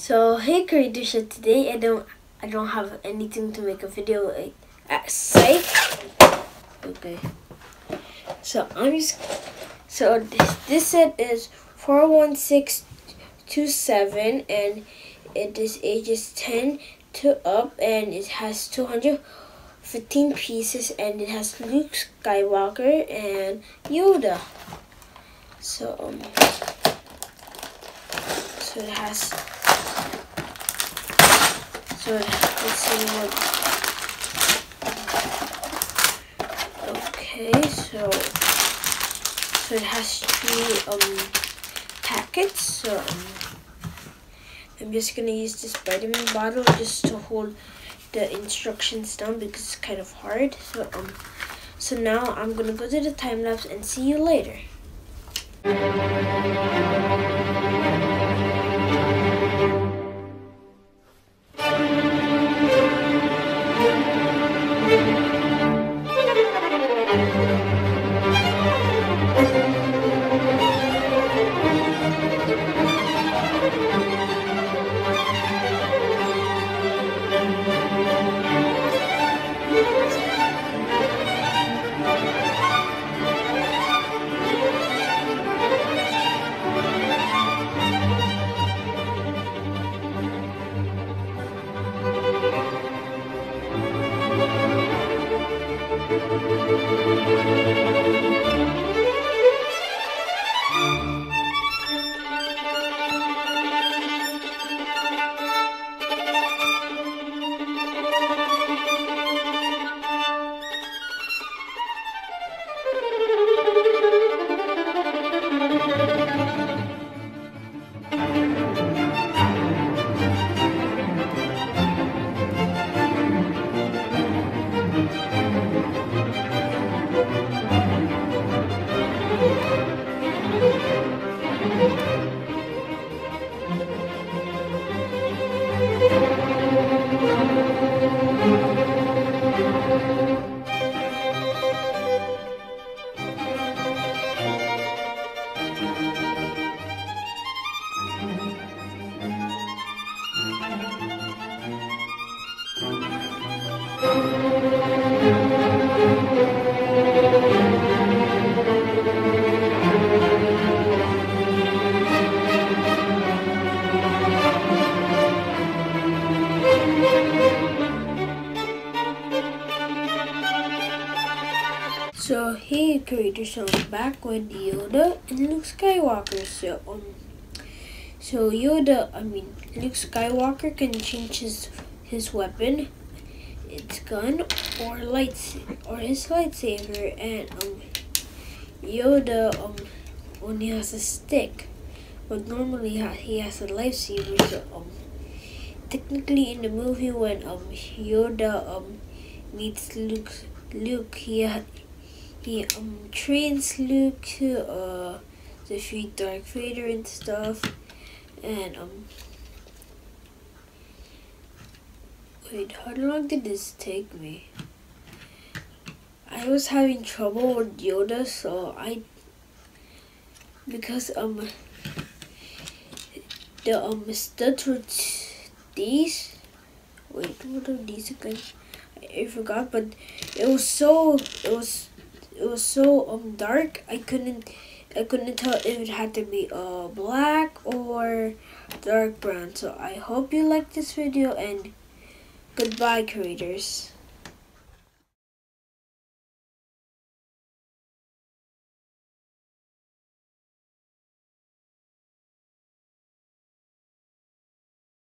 So hey creators, so today I don't have anything to make a video at psych. Okay. So this set is 41627 and it is ages 10 to up and it has 215 pieces and it has Luke Skywalker and Yoda. So it has let's see what. Okay, so it has 3 packets. So I'm just gonna use this vitamin bottle just to hold the instructions down because it's kind of hard. So now I'm gonna go to the time lapse and see you later. So hey creators, so I'm back with Yoda and Luke Skywalker. So Luke Skywalker can change his weapon, its gun, or his lightsaber, and Yoda only has a stick, but normally he has a lightsaber. So technically in the movie when Yoda meets Luke, he trains Luke to defeat Dark Vader and stuff. And wait, how long did this take me? I was having trouble with Yoda, so because the studs were these. Wait, what are these again? I forgot, but it was so dark. I couldn't tell if it had to be black or dark brown. So I hope you liked this video and goodbye creators.